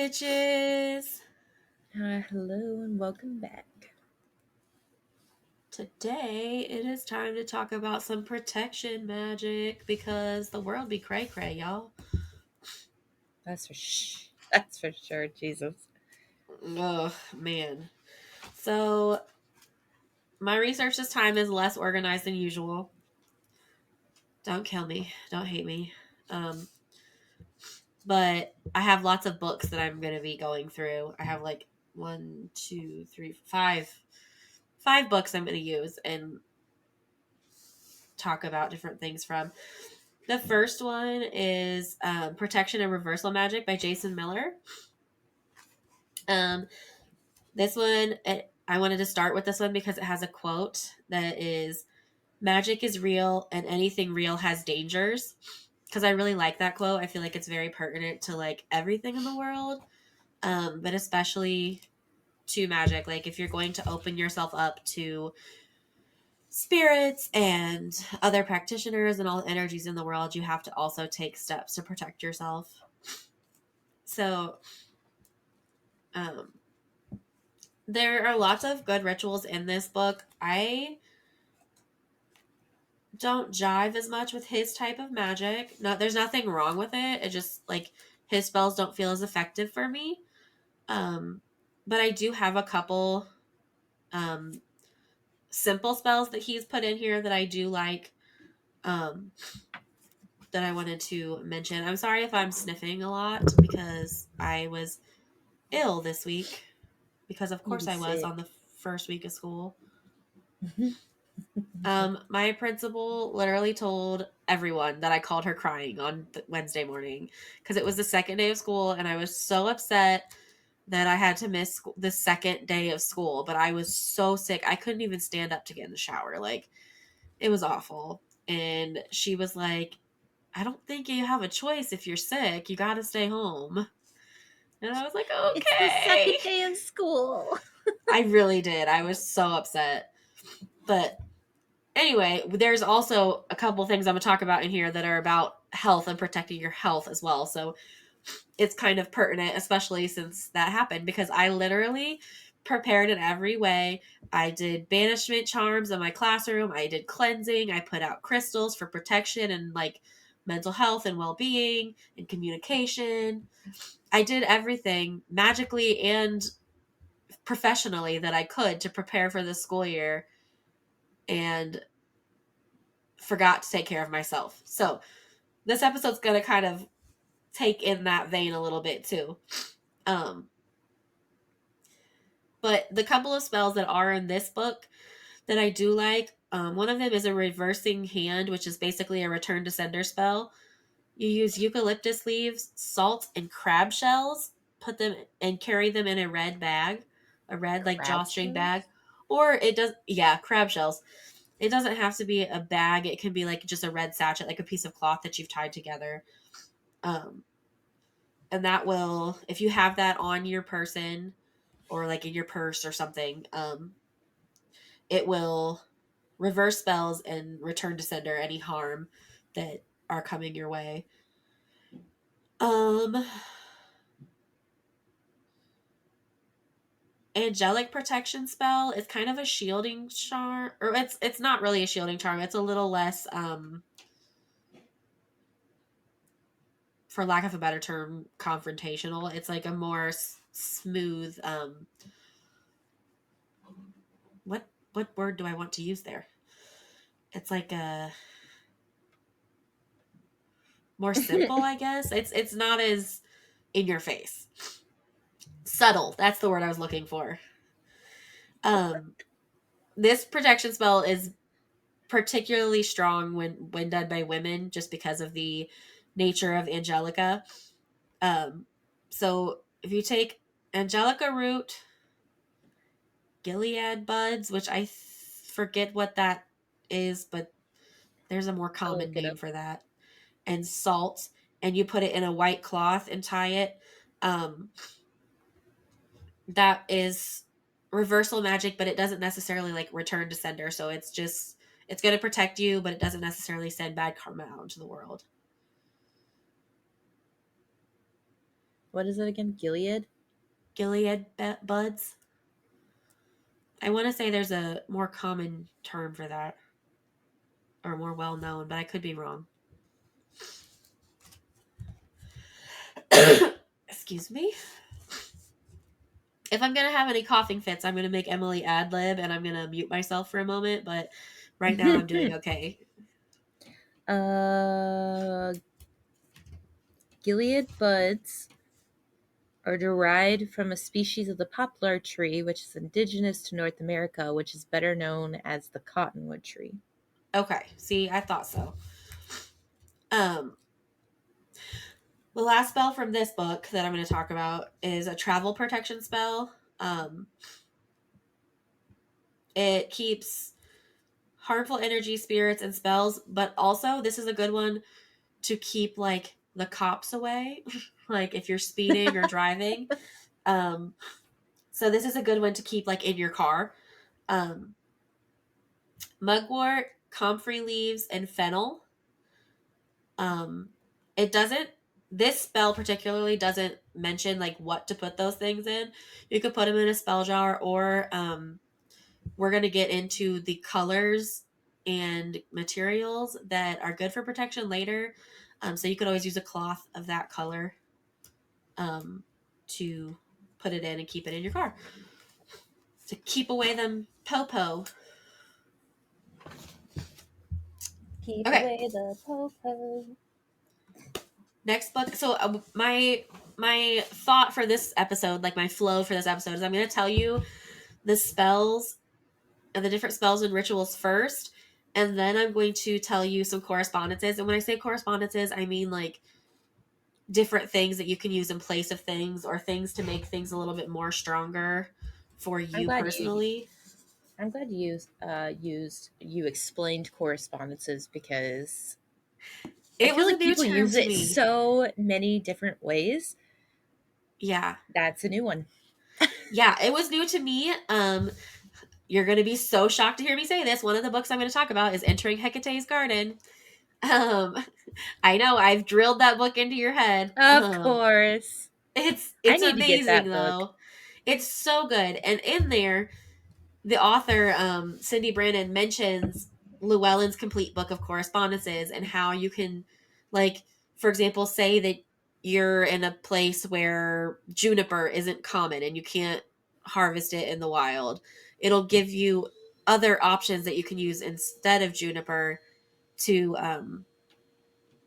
bitches. Hello and welcome back. Today it is time to talk about some protection magic because the world be cray cray, y'all. That's for sure, Jesus. Oh man. So my research this time is less organized than usual. Don't kill me. Don't hate me. Um, but I have lots of books that I'm gonna be going through. I have like 5 books I'm gonna use and talk about different things from. The first one is Protection and Reversal Magic by Jason Miller. This one, I wanted to start with this one because it has a quote that is, "Magic is real and anything real has dangers." Because I really like that quote. I feel like it's very pertinent to like everything in the world, but especially to magic. Like if you're going to open yourself up to spirits and other practitioners and all the energies in the world, you have to also take steps to protect yourself. So, um, there are lots of good rituals in this book. I don't jive as much with his type of magic. There's nothing wrong with it. It just like his spells don't feel as effective for me. Um, but I do have a couple um, simple spells that he's put in here that I do like. Um, that I wanted to mention. I'm sorry if I'm sniffing a lot because I was ill this week because of You course be I was sick. on the first week of school. My principal literally told everyone that I called her crying on Wednesday morning because it was the second day of school and I was so upset that I had to miss the second day of school, but I was so sick. I couldn't even stand up to get in the shower. Like it was awful. And she was like, "I don't think you have a choice if you're sick. You got to stay home." And I was like, It's the "Okay." second day of school. I really did. I was so upset. But anyway, there's also a couple things I'm going to talk about in here that are about health and protecting your health as well. So it's kind of pertinent, especially since that happened, because I literally prepared in every way. I did banishment charms in my classroom. I did cleansing. I put out crystals for protection and like mental health and well-being and communication. I did everything magically and professionally that I could to prepare for this school year and forgot to take care of myself. So this episode's going to kind of take in that vein a little bit too. Um, but the couple of spells that are in this book that I do like, one of them is a reversing hand, which is basically a return to sender spell. You use eucalyptus leaves, salt, and crab shells, put them and carry them in a red bag, a red like Crab drawstring bag. shoes? Or it does, yeah, crab shells. It doesn't have to be a bag. It can be like just a red sachet, like a piece of cloth that you've tied together. Um, and that will, if you have that on your person or like in your purse or something, it will reverse spells and return to sender any harm that are coming your way. Um, Angelic protection spell is kind of a shielding charm, or it's not really a shielding charm. It's a little less, for lack of a better term, confrontational. It's like a more smooth. What word do I want to use there? It's like a more simple, I guess. It's not as in your face. Subtle. That's the word I was looking for. Um, this protection spell is particularly strong when done by women, just because of the nature of Angelica. Um, so if you take Angelica root, Gilead buds, which I forget what that is, but there's a more I'll common look it name up. for that, and salt, and you put it in a white cloth and tie it. Um, that is reversal magic, but it doesn't necessarily like return to sender. So it's going to protect you, but it doesn't necessarily send bad karma out into the world. What is it again? Gilead? Gilead buds. I want to say there's a more common term for that, or more well known, but I could be wrong. Excuse me. If I'm gonna have any coughing fits, I'm gonna make Emily ad lib, and I'm gonna mute myself for a moment. But right now, I'm doing okay. uh, Gilead buds are derived from a species of the poplar tree, which is indigenous to North America, which is better known as the cottonwood tree. Okay. See, I thought so. Um, the last spell from this book that I'm going to talk about is a travel protection spell. It keeps harmful energy, spirits, and spells, but also this is a good one to keep like the cops away, like if you're speeding or driving. Um, so this is a good one to keep like in your car. Um, Mugwort, comfrey leaves, and fennel. Um, it doesn't. This spell particularly doesn't mention like what to put those things in. You could put them in a spell jar, or we're going to get into the colors and materials that are good for protection later. So you could always use a cloth of that color um, to put it in and keep it in your car to keep away them popo. Keep Okay, away the popo. next book. So my thought for this episode, like my flow for this episode, is I'm going to tell you the spells and the different spells and rituals first, and then I'm going to tell you some correspondences. And when I say correspondences, I mean like different things that you can use in place of things, or things to make things a little bit more stronger for I'm you glad you. personally. I'm glad you explained correspondences because I It feel was a like new people term use to it me. so many different ways. Yeah. That's a new one. Yeah, it was new to me. You're going to be so shocked to hear me say this. One of the books I'm going to talk about is Entering Hecate's Garden. Um, I know I've drilled that book into your head. Of course. I It's need to get amazing that book. though. It's so good, and in there, the author Cindy Brandon mentions Llewellyn's complete book of correspondences and how you can, like, for example, say that you're in a place where juniper isn't common and you can't harvest it in the wild. It'll give you other options that you can use instead of juniper to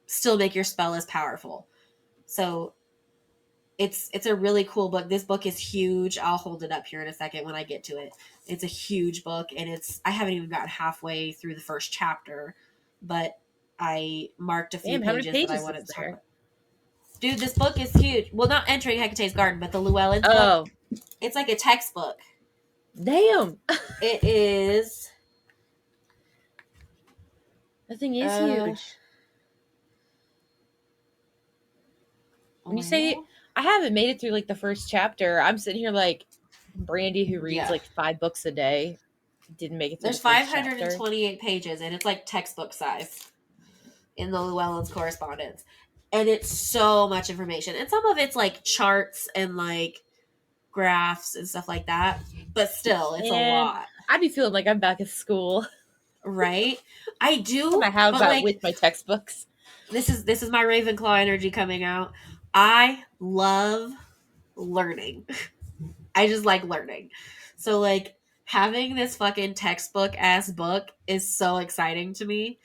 still make your spell as powerful. So it's a really cool book. This book is huge. I'll hold it up here in a second when I get to it. It's a huge book, and I haven't even gotten halfway through the first chapter, but I marked a few Damn, how many pages that I pages is wanted to talk there? about. Dude, this book is huge. Well, not Entering Hecate's Garden, but the Llewellyn's book. Oh, It's like a textbook. damn. It is That thing is uh huge. When you say well, I haven't made it through like the first chapter, I'm sitting here like Brandy who reads yeah. like 5 books a day didn't make it through the There's first chapter. 528 pages, and it's like textbook size in the Llewellyn's correspondence. And it's so much information. And some of it's like charts and like graphs and stuff like that. But still, it's a And lot. I'd be feeling like I'm back at school. Right? I Time do, I have but about like with my textbooks. this is my Ravenclaw energy coming out. I love learning. I just like learning. So like having this fucking textbook ass book is so exciting to me.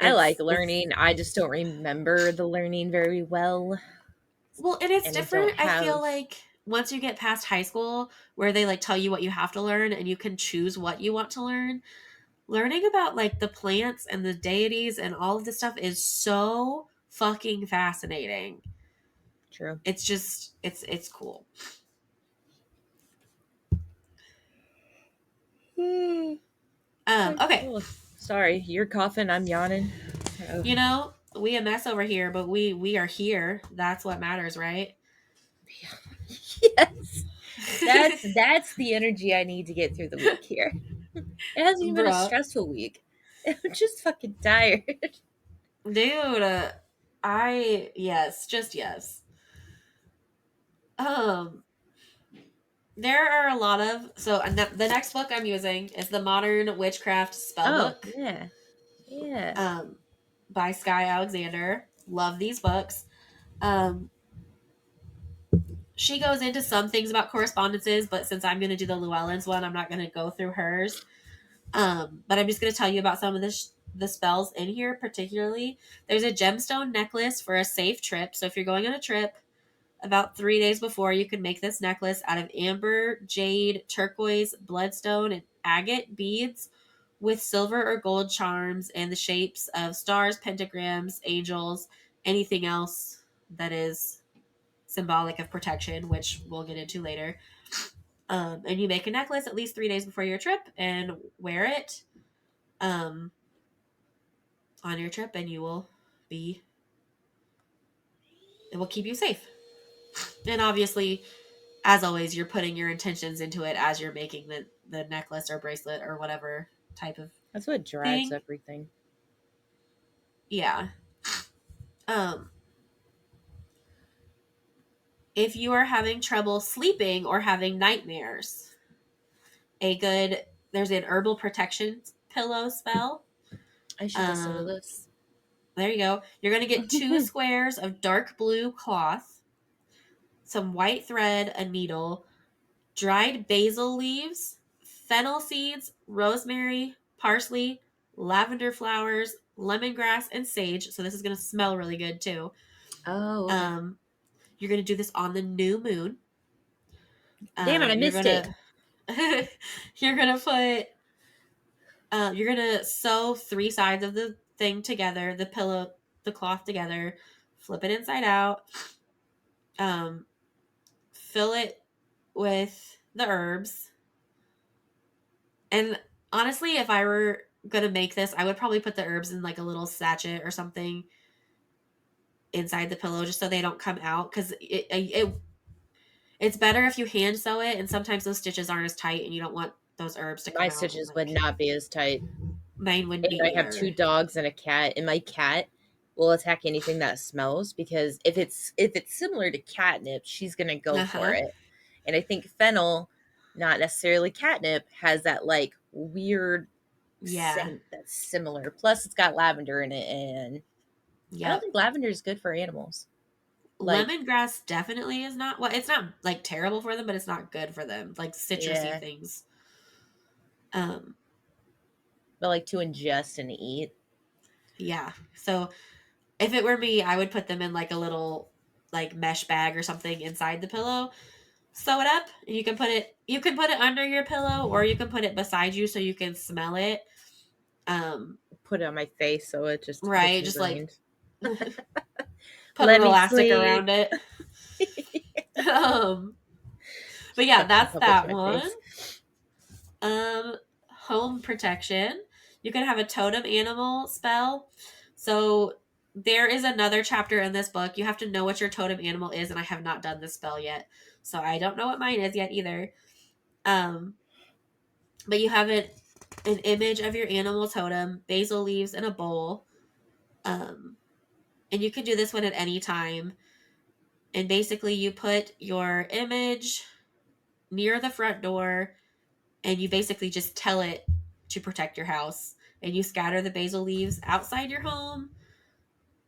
I like It's learning. I just don't remember the learning very well. Well, and it's And I don't different. I feel have like once you get past high school, where they like tell you what you have to learn and you can choose what you want to learn, learning about like the plants and the deities and all of this stuff is so fucking fascinating. true. It's just it's cool. Okay. Oh, sorry, you're coughing. I'm yawning. Oh. You know, we a mess over here, but we are here. That's what matters, right? Yes, that's the energy I need to get through the week here. It hasn't even been a Bruh. stressful week. I'm just fucking tired. Dude, I yes, just yes. Um, there are a lot of the next book I'm using is the Modern Witchcraft Oh, Spellbook, yeah. Yeah. um, by Sky Alexander. Love these books. Um, she goes into some things about correspondences, but since I'm going to do the Llewellyn's one, I'm not going to go through hers. But I'm just going to tell you about some of the spells in here, particularly. There's a gemstone necklace for a safe trip. So if you're going on a trip, about 3 days before, you can make this necklace out of amber, jade, turquoise, bloodstone, and agate beads with silver or gold charms and the shapes of stars, pentagrams, angels, anything else that is symbolic of protection, which we'll get into later. And you make a necklace at least 3 days before your trip and wear it um, on your trip, and be it will keep you safe. And obviously, as always, you're putting your intentions into it as you're making the necklace or bracelet or whatever type of That's what drives thing. everything. Yeah. Um, if you are having trouble sleeping or having nightmares, a good there's an herbal protection pillow spell. I should listen to Um, this. there you go. You're gonna get 2 squares of dark blue cloth, some white thread, a needle, dried basil leaves, fennel seeds, rosemary, parsley, lavender flowers, lemongrass, and sage. So this is going to smell really good too. Oh, okay. Um, you're going to do this on the new moon. Damn it, I You're missed it. gonna you're gonna put you're gonna sew 3 sides of the thing together, the cloth together, flip it inside out, um, fill it with the herbs. And honestly, if I were gonna make this, I would probably put the herbs in like a little sachet or something inside the pillow just so they don't come out, because it's better if you hand sew it, and sometimes those stitches aren't as tight and you don't want those herbs to My come out, and stitches would like not be as tight. mine wouldn't And be I have either. 2 dogs and a cat, and my cat will attack anything that smells because if it's similar to catnip, she's gonna go for Uh-huh. it. And I think fennel, not necessarily catnip, has that like weird Yeah. scent that's similar. Plus, it's got lavender in it, and I don't Yep. think lavender is good for animals. Like, Lemongrass definitely is not, well, it's not like terrible for them, but it's not good for them. Like citrusy yeah, things. Um, but like to ingest and eat. yeah. So if it were me, I would put them in like a little like mesh bag or something inside the pillow, sew it up, and you can put it under your pillow, or you can put it beside you so you can smell it. Um, Put it on my face so it just gets right, just like ingrained. put Let an me elastic sleep. around it. um, but yeah, Shove some that's pebbles that in my one. face. Um, home protection. You can have a totem animal spell. So there is another chapter in this book. You have to know what your totem animal is, and I have not done this spell yet. So I don't know what mine is yet either. Um, but you have an image of your animal totem, basil leaves in a bowl. Um, and you can do this one at any time. And basically, you put your image near the front door, and you basically just tell it to protect your house. And you scatter the basil leaves outside your home.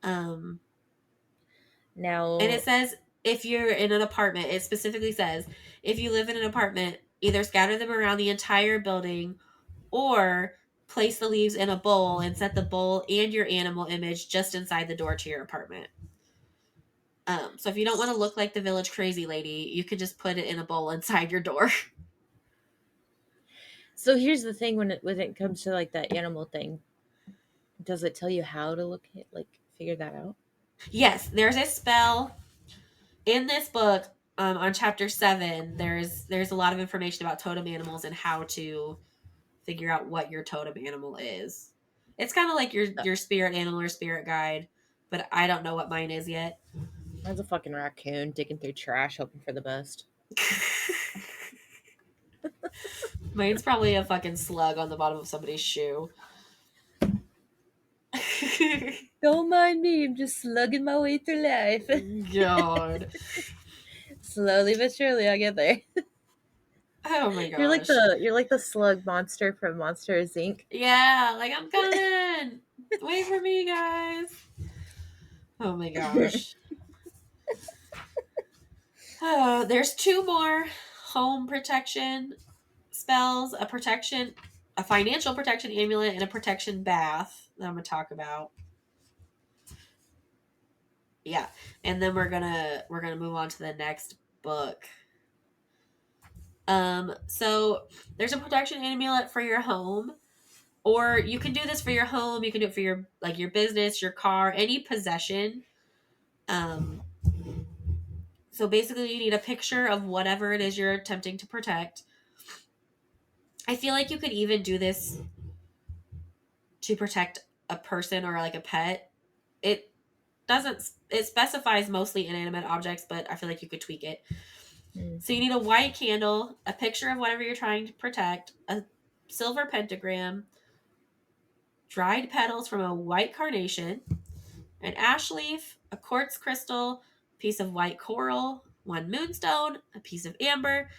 Um, and it Now, says if you're in an apartment, it specifically says if you live in an apartment, either scatter them around the entire building or place the leaves in a bowl and set the bowl and your animal image just inside the door to your apartment. So if you don't want to look like the village crazy lady, you could just put it in a bowl inside your door. so here's the thing when it comes to like that animal thing, does it tell you how to look at like figure that out? Yes, there's a spell in this book. On chapter 7, there's a lot of information about totem animals and how to figure out what your totem animal is. It's kind of like your spirit animal or spirit guide, but I don't know what mine is yet. Mine's a fucking raccoon digging through trash hoping for the best. Mine's probably a fucking slug on the bottom of somebody's shoe. Don't mind me, I'm just slugging my way through life. God. Slowly but surely, I'll get there. Oh my You're like gosh. the slug monster from Monsters Inc. Yeah, like I'm coming. Wait for me, guys. Oh my gosh. Oh, there's two more home protection spells, a financial protection amulet, and a protection bath that I'm gonna talk about. Yeah. And then we're gonna move on to the next book. So there's a protection amulet for your home. Or you can do this for your home, you can do it for your like your business, your car, any possession. Um so basically you need a picture of whatever it is you're attempting to protect. I feel like you could even do this to protect a person or like a pet. It doesn't it specifies mostly inanimate objects, but I feel like you could tweak it. Mm. So you need a white candle, a picture of whatever you're trying to protect, a silver pentagram, dried petals from a white carnation, an ash leaf, a quartz crystal, a piece of white coral, one moonstone, a piece of amber,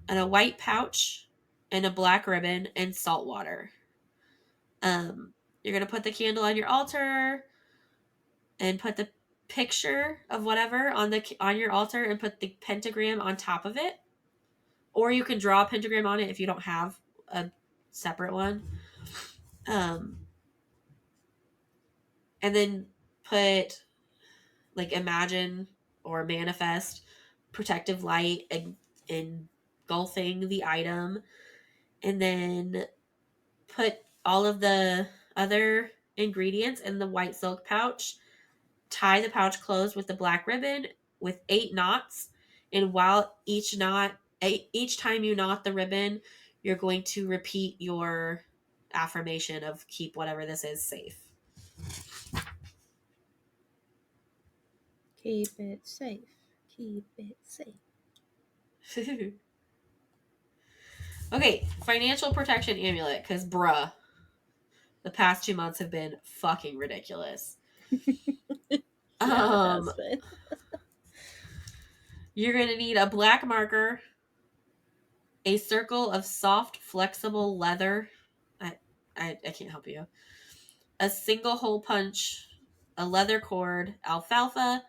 and a white pouch, and a black ribbon, and salt water. You're gonna put the candle on your altar and put the picture of whatever on your altar and put the pentagram on top of it, or you can draw a pentagram on it if you don't have a separate one. Um, and then put like imagine or manifest protective light engulfing the item, and then put all of the other ingredients in the white silk pouch. Tie the pouch closed with the black ribbon with 8 knots, and while each time you knot the ribbon, you're going to repeat your affirmation of keep whatever this is safe. Keep it safe. Keep it safe. Okay, financial protection amulet, because bruh, the past 2 months have been fucking ridiculous. Yeah, it Um, has been. you're gonna need a black marker, a circle of soft, flexible leather. I, I can't help you. A single hole punch, a leather cord, alfalfa,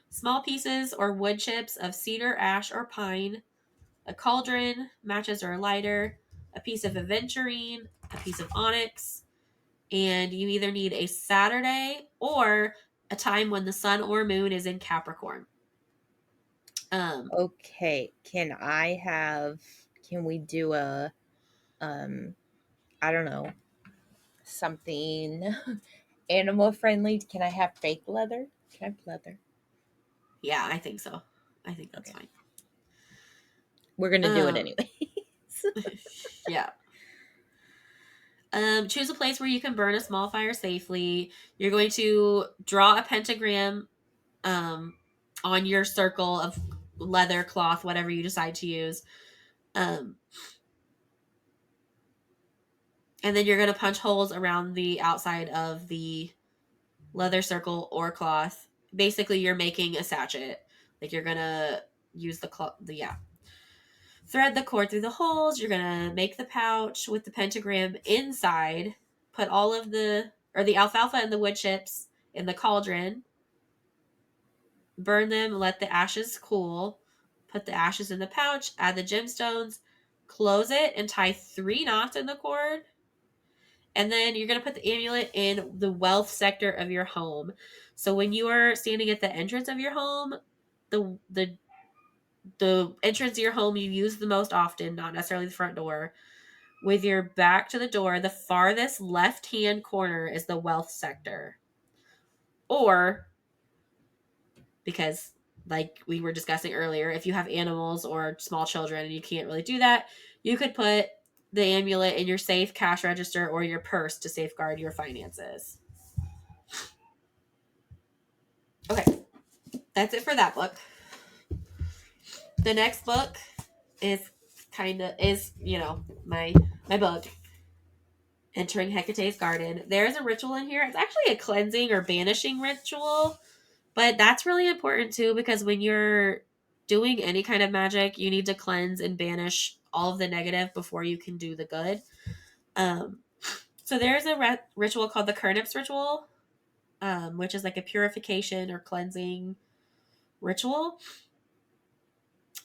small pieces or wood chips of cedar, ash, or pine, a cauldron, matches or a lighter, a piece of aventurine, a piece of onyx, and you either need a Saturday or a time when the sun or moon is in Capricorn. Um, Okay, can we do a um I don't know, something animal friendly? Can I have fake leather? Can I have leather? yeah, I think so. I think that's Okay. fine. We're gonna do it Um, anyway. yeah. Choose a place where you can burn a small fire safely. You're going to draw a pentagram um, on your circle of leather, cloth, whatever you decide to use. Um, and then you're going to punch holes around the outside of the leather circle or cloth. Basically, you're making a sachet. Like you're going to use the cloth. Yeah. Thread the cord through the holes. You're going to make the pouch with the pentagram inside. Put all of the alfalfa and the wood chips in the cauldron. Burn them, let the ashes cool. Put the ashes in the pouch, add the gemstones, close it, and tie 3 knots in the cord. And then you're going to put the amulet in the wealth sector of your home. So when you are standing at the entrance of your home, the entrance of your home you use the most often, not necessarily the front door. With your back to the door, the farthest left-hand corner is the wealth sector. Or because like we were discussing earlier, if you have animals or small children and you can't really do that, you could put the amulet in your safe, cash register, or your purse to safeguard your finances. Okay, that's it for that book. The next book is my book, Entering Hecate's Garden. There's a ritual in here. It's actually a cleansing or banishing ritual, but that's really important too because when you're doing any kind of magic, you need to cleanse and banish all of the negative before you can do the good. So there's a ritual called the Kernips ritual, which is like a purification or cleansing ritual.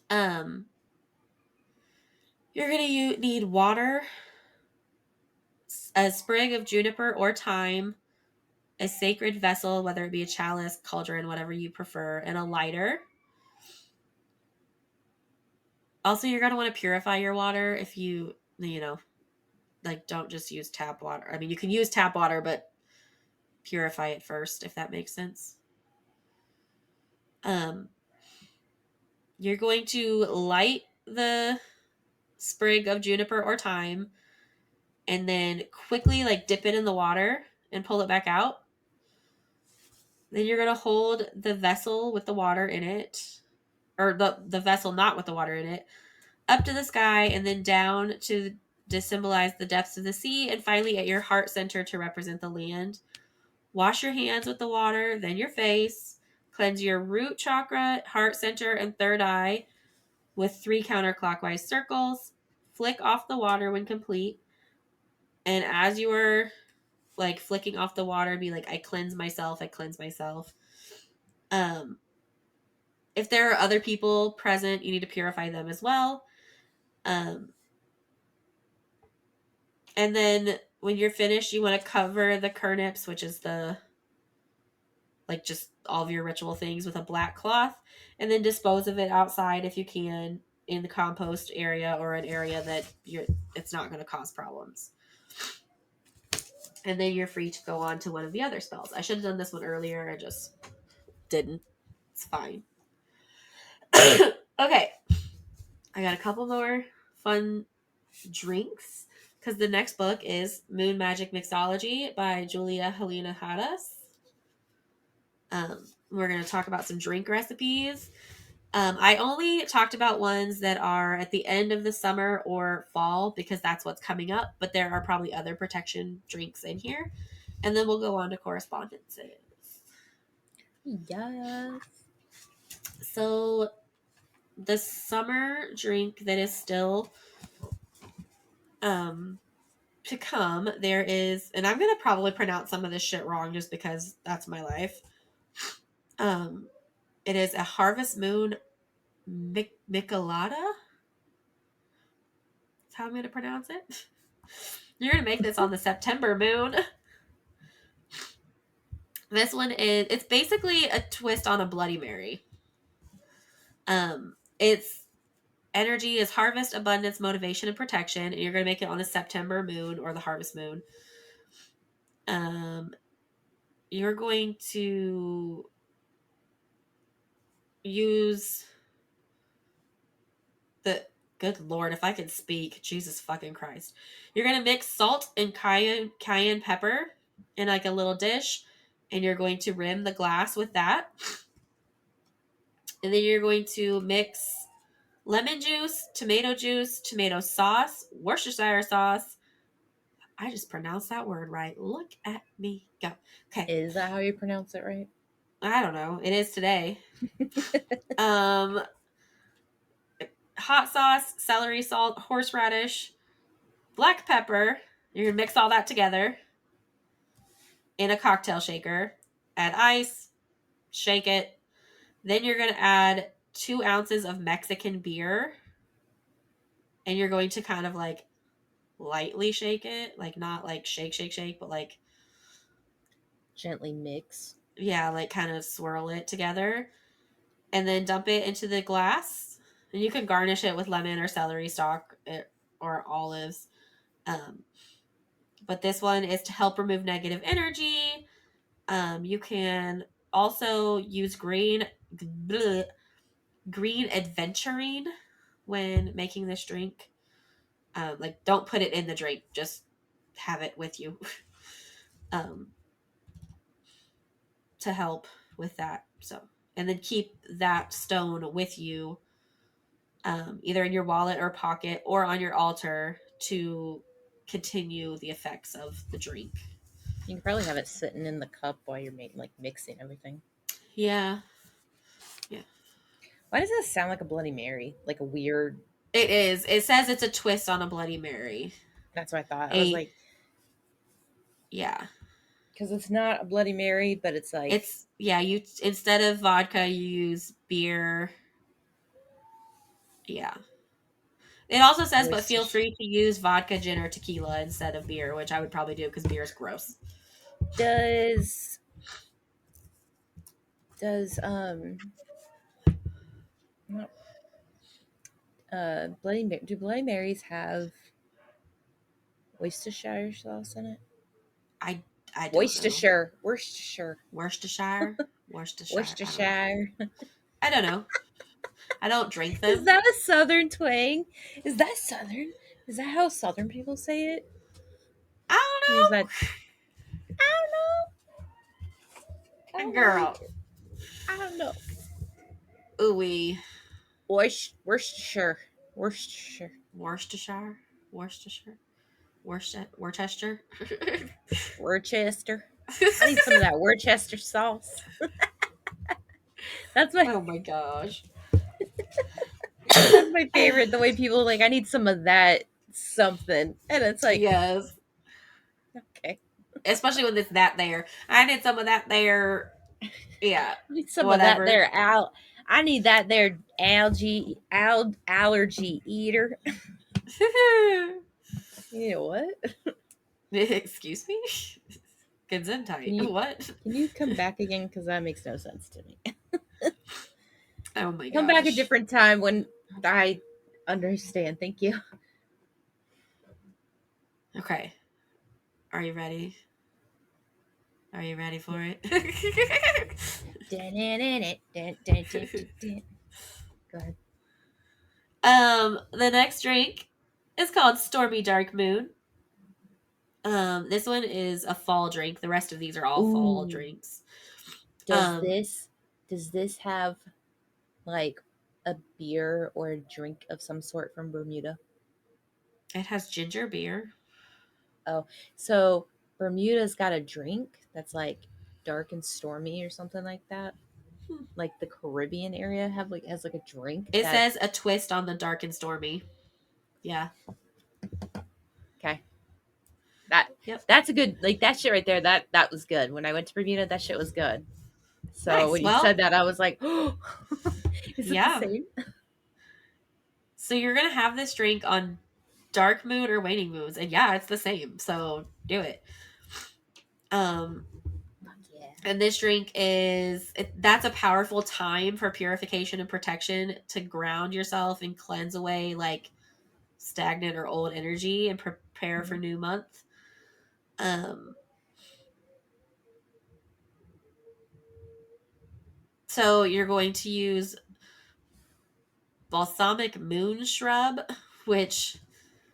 Um, you're going to need water, a sprig of juniper or thyme, a sacred vessel, whether it be a chalice, cauldron, whatever you prefer, and a lighter. Also, you're going to want to purify your water if you know, like don't just use tap water. I mean, you can use tap water, but purify it first, if that makes sense. Um, you're going to light the sprig of juniper or thyme and then quickly like dip it in the water and pull it back out. Then you're going to hold the vessel with the water in it, or the vessel not with the water in it, up to the sky and then down to symbolize the depths of the sea, and finally at your heart center to represent the land. Wash your hands with the water, then your face. Cleanse your root chakra, heart center, and third eye with 3 counterclockwise circles. Flick off the water when complete. And as you are like flicking off the water, be like, I cleanse myself, I cleanse myself. Um, if there are other people present, you need to purify them as well. Um, and then when you're finished, you want to cover the kernips, which is the like just all of your ritual things, with a black cloth, and then dispose of it outside if you can, in the compost area or an area that it's not going to cause problems. And then you're free to go on to one of the other spells. I should have done this one earlier. I just didn't. It's fine. Okay. I got a couple more fun drinks because the next book is Moon Magic Mixology by Julia Helena Hadas. We're going to talk about some drink recipes. I only talked about ones that are at the end of the summer or fall because that's what's coming up, but there are probably other protection drinks in here. And then we'll go on to correspondences. Yes. So, the summer drink that is still to come, there is, and I'm going to probably pronounce some of this shit wrong just because that's my life. It is a Harvest Moon Michelada. That's how I'm going to pronounce it. You're going to make this on the September moon. This one it's basically a twist on a Bloody Mary. Its energy is harvest, abundance, motivation, and protection, and you're going to make it on the September moon or the harvest moon. You're going to use the good Lord, if I can speak, Jesus fucking Christ. You're going to mix salt and cayenne pepper in like a little dish, and you're going to rim the glass with that. And then you're going to mix lemon juice, tomato sauce, Worcestershire sauce. I just pronounced that word right. Look at me go. Okay. Is that how you pronounce it right? I don't know. It is today. Hot sauce, celery salt, horseradish, black pepper. You're going to mix all that together in a cocktail shaker. Add ice, shake it. Then you're going to add 2 ounces of Mexican beer. And you're going to kind of like lightly shake it. Like not like shake, but like Gently mix. yeah, like kind of swirl it together. And then dump it into the glass. And you can garnish it with lemon or celery stalk or olives. But this one is to help remove negative energy. You can also use green adventurine when making this drink. Like, don't put it in the drink; just have it with you to help with that. So, and then keep that stone with you, either in your wallet or pocket or on your altar to continue the effects of the drink. You can probably have it sitting in the cup while you're mixing everything. Yeah. Why does that sound like a Bloody Mary? Like a weird. It is. It says it's a twist on a Bloody Mary. That's what I thought. I was A like, yeah. because it's not a Bloody Mary, but it's like It's yeah, you instead of vodka you use beer. Yeah. It also says but feel Worcestershire. free to use vodka, gin or tequila instead of beer, which I would probably do cuz beer is gross. Does does not Bloody Mary, do Bloody Marys have Worcestershire sauce in it? I I don't know. Worcestershire, Worcestershire, Worcestershire? Worcestershire. I don't know. Worcestershire. I don't know. I don't drink Is them. that a southern twang? Is that southern? Is that how southern people say it? Use I that. I don't know. I don't don't know. know Girl. either. I don't know. Ooey. Worcestershire. Worcestershire. Worcestershire? Worcestershire? Worcester? Worcester. I need some of that Worcester sauce. That's my Oh my gosh. that's my favorite. The way people like, I need some of that something, and it's like, Yes. okay, Especially when it's that there. I need some of that there. Yeah. I need some of that Whatever. there I need that there allergy eater. You know what? Excuse me? Can Gesundheit. you What? can you come back again? Because that makes no sense to me. Oh my Come back a gosh. different time when I understand. Thank you. Okay. Are you ready? Are you ready for it? Go ahead. The next drink is called Stormy Dark Moon. This one is a fall drink. The rest of these are all fall Ooh. drinks. Does Um, this have like a beer or a drink of some sort from Bermuda? it has ginger beer. Oh, so Bermuda's got a drink that's like dark and stormy or something like that. Hmm. Like the Caribbean area have like has like a drink It that says a twist on the dark and stormy. Yeah. okay. That Yep. that's a good like that shit right there. That was good. When I went to Bermuda, that shit was good. So Nice. when you said Well, that, I was like, oh, is it the yeah. same? So you're gonna have this drink on dark moon or waning moons, and yeah, it's the same. So do it. Um, Fuck yeah. and this drink that's a powerful time for purification and protection to ground yourself and cleanse away like stagnant or old energy and prepare for Mhm. new month. Um, so you're going to use balsamic moon shrub, which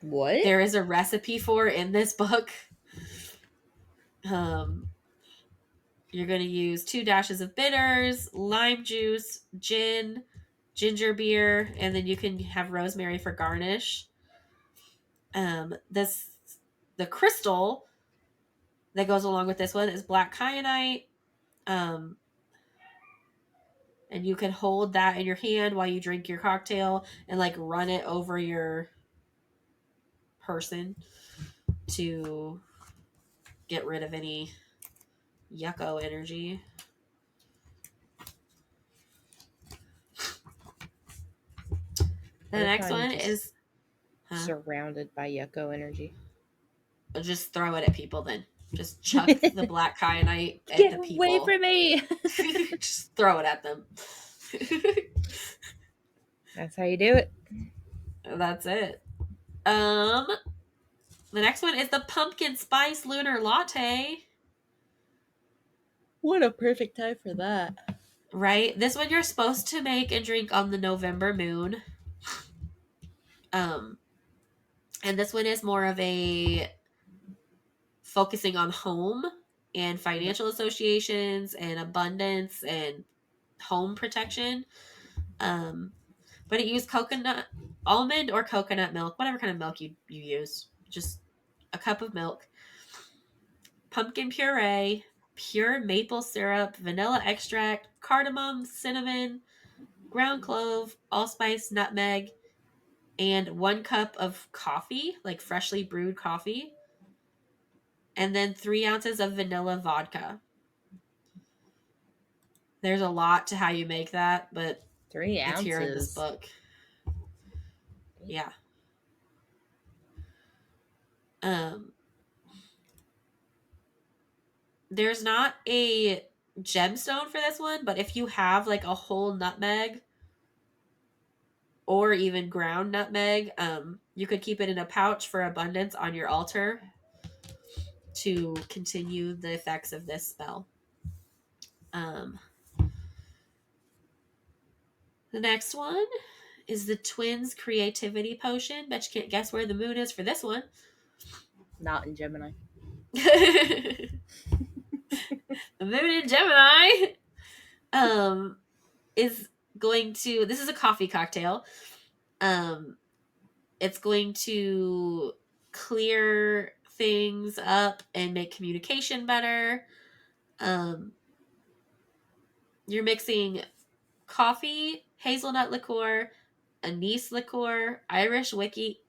What? there is a recipe for in this book. Um, you're going to use 2 dashes of bitters, lime juice, gin, ginger beer, and then you can have rosemary for garnish. This the crystal that goes along with this one is black kyanite. Um, and you can hold that in your hand while you drink your cocktail and like run it over your person to get rid of any yucko energy. The What if next I'm one just is huh, surrounded by Yucko energy? just throw it at people then. Just chuck the black kyanite at Get the away people. from me! Just throw it at them. That's how you do it. That's it. Um, the next one is the pumpkin spice lunar latte. What a perfect time for that. Right? This one you're supposed to make and drink on the November moon. Um, and this one is more of a focusing on home and financial associations and abundance and home protection. Um, but it used coconut, almond or coconut milk, whatever kind of milk you use. Just a cup of milk, pumpkin puree, pure maple syrup, vanilla extract, cardamom, cinnamon, ground clove, allspice, nutmeg, and 1 cup of coffee, like freshly brewed coffee, and then 3 ounces of vanilla vodka. There's a lot to how you make that, but Three it's here in this ounces. book. Yeah. Um, there's not a gemstone for this one, but if you have like a whole nutmeg or even ground nutmeg, you could keep it in a pouch for abundance on your altar to continue the effects of this spell. Um, the next one is the Twins Creativity Potion. Bet you can't guess where the moon is for this one. Not in Gemini. The moon in Gemini is going to. This is a coffee cocktail. Um, it's going to clear things up and make communication better. You're mixing coffee, hazelnut liqueur, anise liqueur, Irish whiskey,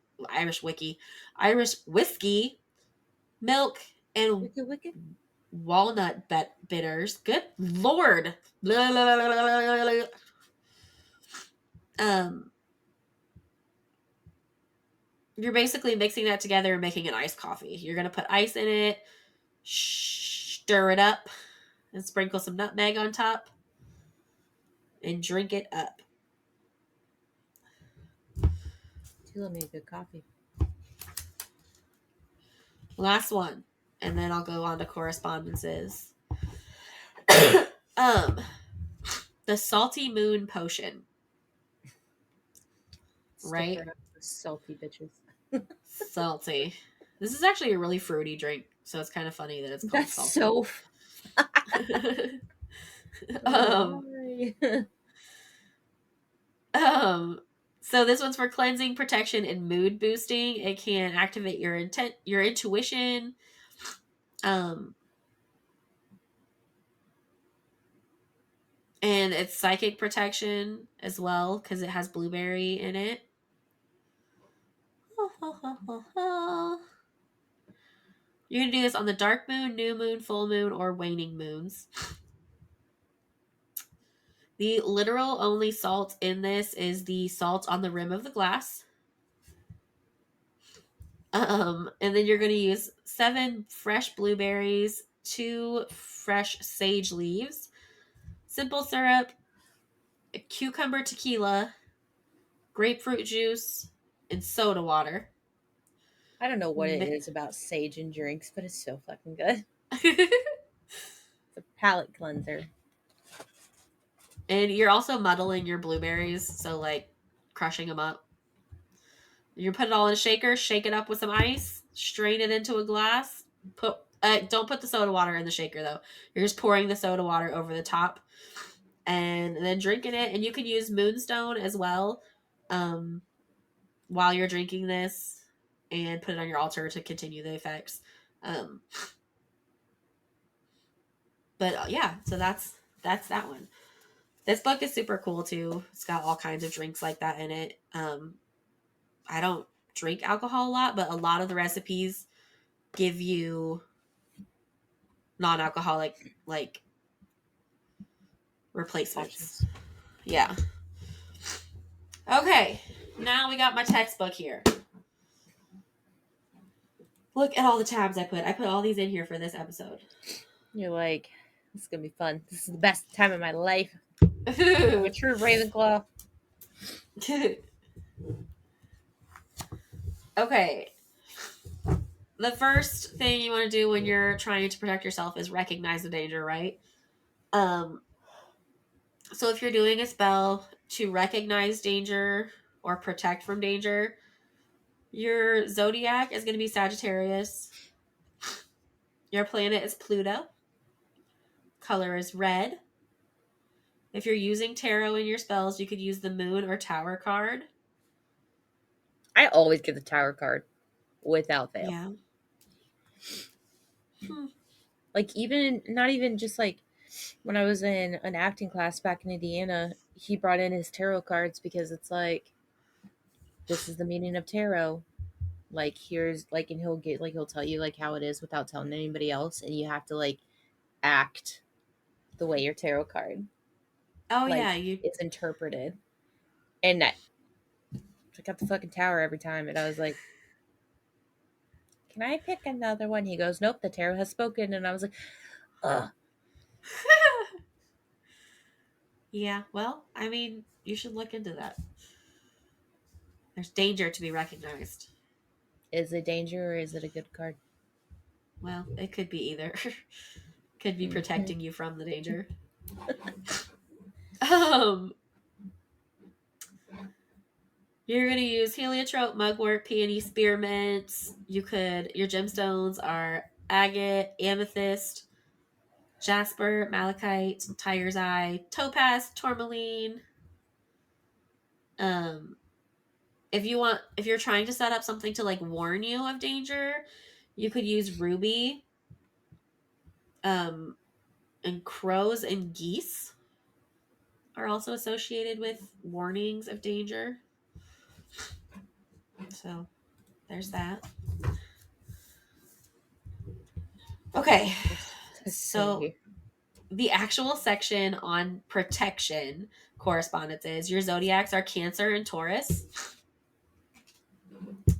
milk, and Wicked, wicked. walnut bitters. Good lord. Blah, blah, blah, blah, blah, blah. Um, you're basically mixing that together and making an iced coffee. You're gonna put ice in it, stir it up, and sprinkle some nutmeg on top, and drink it up. You love me a good coffee. Last one, and then I'll go on to correspondences. The Salty Moon Potion. Right? Stick around for salty bitches. Salty. This is actually a really fruity drink, so it's kind of funny that it's called That's salty. so. um, Why? so this one's for cleansing, protection, and mood boosting. It can activate your intuition. And it's psychic protection as well because it has blueberry in it. You're going to do this on the dark moon, new moon, full moon, or waning moons. The literal only salt in this is the salt on the rim of the glass. And then you're going to use 7 fresh blueberries, 2 fresh sage leaves, simple syrup, a cucumber tequila, grapefruit juice, and soda water. I don't know what it is about sage and drinks, but it's so fucking good. It's a palate cleanser. And you're also muddling your blueberries, so like crushing them up. You put it all in a shaker, shake it up with some ice, strain it into a glass. Don't put the soda water in the shaker though. You're just pouring the soda water over the top, and then drinking it. And you can use moonstone as well, while you're drinking this, and put it on your altar to continue the effects. But yeah, so that's that one. This book is super cool too. It's got all kinds of drinks like that in it. I don't drink alcohol a lot, but a lot of the recipes give you non-alcoholic like replacements. Options. Yeah. Okay, now we got my textbook here. Look at all the tabs I put. I put all these in here for this episode. You're like, this is gonna be fun. This is the best time of my life. I'm a true Ravenclaw. Okay. The first thing you want to do when you're trying to protect yourself is recognize the danger, right? So if you're doing a spell to recognize danger or protect from danger, your zodiac is going to be Sagittarius. Your planet is Pluto. Color is red. If you're using tarot in your spells, you could use the moon or tower card. I always get the tower card without fail. Yeah. Like even not even just like when I was in an acting class back in Indiana, he brought in his tarot cards because it's like, this is the meaning of tarot. Like, here's like, and he'll tell you like how it is without telling anybody else, and you have to like act the way your tarot card Oh like yeah, you. is interpreted. And that took up the fucking tower every time, and I was like, can I pick another one? He goes, nope, the tarot has spoken. And I was like, ugh. Yeah, well, I mean, you should look into that. There's danger to be recognized. Is it danger or is it a good card? Well, it could be either. Could be Mm-hmm. protecting you from the danger. Um, you're gonna use heliotrope, mugwort, peony, spearmint. Your gemstones are agate, amethyst, jasper, malachite, tiger's eye, topaz, tourmaline. Um, if you're trying to set up something to like warn you of danger, you could use ruby. Um, and crows and geese are also associated with warnings of danger. So there's that. Okay, Let's see so here. the actual section on protection correspondences, your zodiacs are Cancer and Taurus.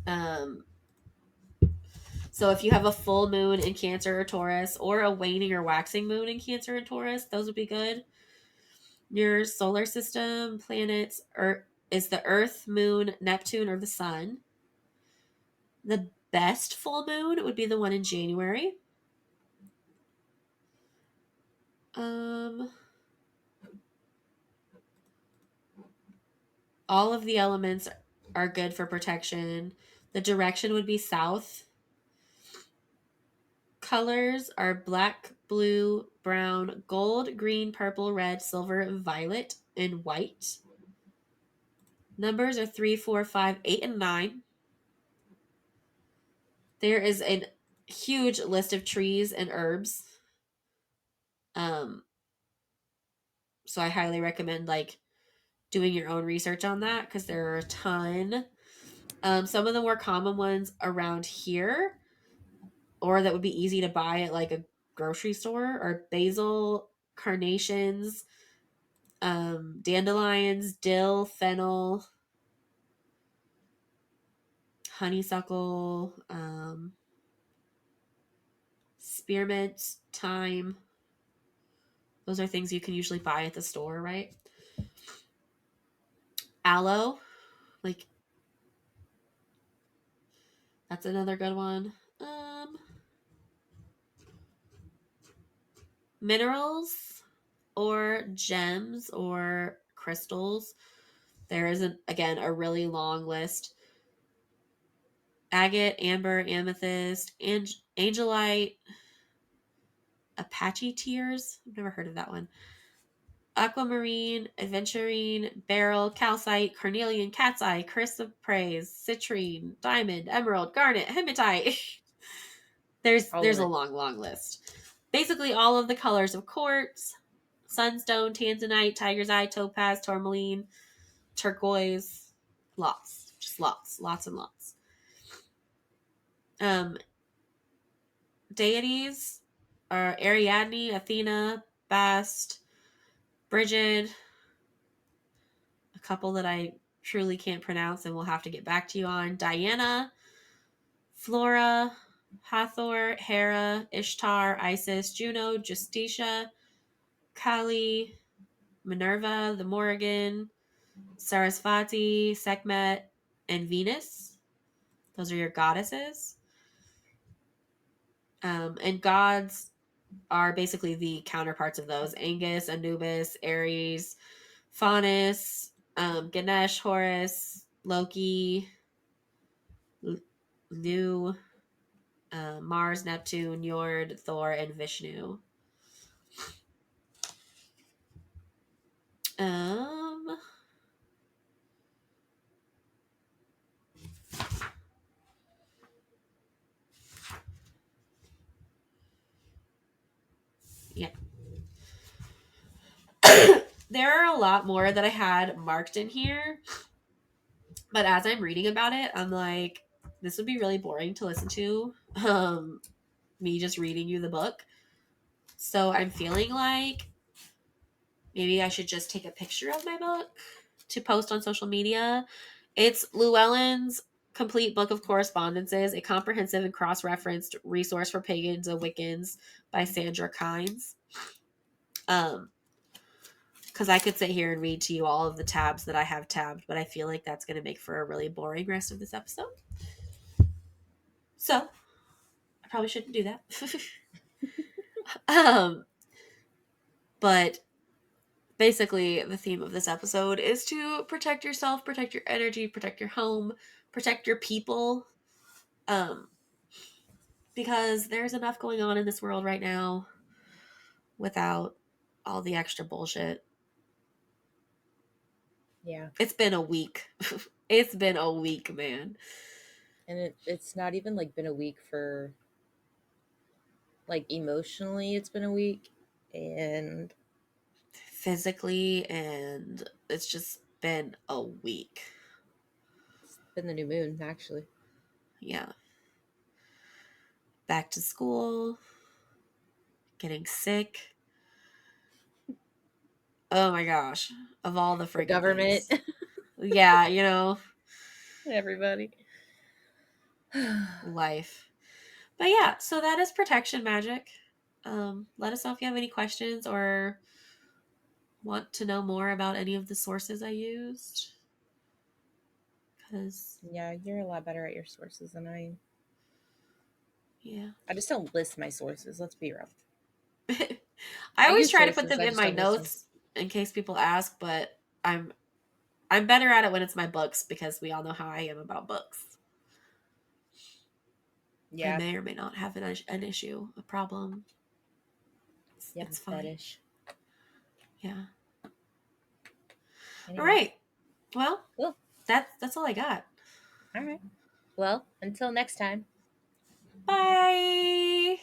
Um, so if you have a full moon in Cancer or Taurus, or a waning or waxing moon in Cancer and Taurus, those would be good. Your solar system planets is the Earth, Moon, Neptune, or the Sun. The best full moon would be the one in January. Um, all of the elements are good for protection. The direction would be south. Colors are black, blue, brown, gold, green, purple, red, silver, violet, and white. Numbers are 3, 4, 5, 8, and 9. There is a huge list of trees and herbs. Um, so I highly recommend like doing your own research on that because there are a ton. Some of the more common ones around here, or that would be easy to buy at like a grocery store, are basil, carnations, dandelions, dill, fennel, honeysuckle, spearmint, thyme. Those are things you can usually buy at the store, right? Aloe, like that's another good one. Minerals or gems or crystals. There isn't, again, a really long list. Agate, amber, amethyst, angelite, Apache tears. I've never heard of that one. Aquamarine, aventurine, beryl, calcite, carnelian, cat's eye, chrysoprase, citrine, diamond, emerald, garnet, hematite. All there's of a it. long list. Basically, all of the colors of quartz, sunstone, tanzanite, tiger's eye, topaz, tourmaline, turquoise, lots and lots. Um, Deities are Ariadne, Athena, Bast, Brigid, a couple that I truly can't pronounce and we'll have to get back to you on. Diana, Flora, Hathor, Hera, Ishtar, Isis, Juno, Justitia, Kali, Minerva, the Morrigan, Sarasvati, Sekhmet, and Venus. Those are your goddesses. And gods are basically the counterparts of those: Angus, Anubis, Ares, Faunus, Ganesh, Horus, Loki, Nu, Mars, Neptune, Njord, Thor, and Vishnu. Um, yeah. there are a lot more that I had marked in here, but as I'm reading about it, I'm like, this would be really boring to listen to. Me just reading you the book. So I'm feeling like maybe I should just take a picture of my book to post on social media. It's Llewellyn's Complete Book of Correspondences, a comprehensive and cross-referenced resource for pagans and Wiccans by Sandra Kynes. Because I could sit here and read to you all of the tabs that I have tabbed, but I feel like that's going to make for a really boring rest of this episode. So I probably shouldn't do that. um, but basically, the theme of this episode is to protect yourself, protect your energy, protect your home, protect your people. Um, because there's enough going on in this world right now without all the extra bullshit. Yeah. It's been a week. It's been a week, man. And it's not even like been a week for like emotionally it's been a week, and Physically, and it's just been a week. it's been the new moon actually. Yeah. Back to school, getting sick. Oh my gosh. Of all the The freaking government. things. Yeah, you know, Everybody. life. But yeah, so that is protection magic. Let us know if you have any questions or want to know more about any of the sources I used. Because, Yeah, you're a lot better at your sources than I am. yeah. I just don't list my sources, let's be real. I I always use try to put sources, them I in just my don't list them. notes in case people ask, but I'm better at it when it's my books because we all know how I am about books. I Yeah. may or may not have an issue, a problem. You have It's a fine. fetish. Yeah. All Anyway. right. Well, Cool. that's all I got. All right. Well, until next time. Bye.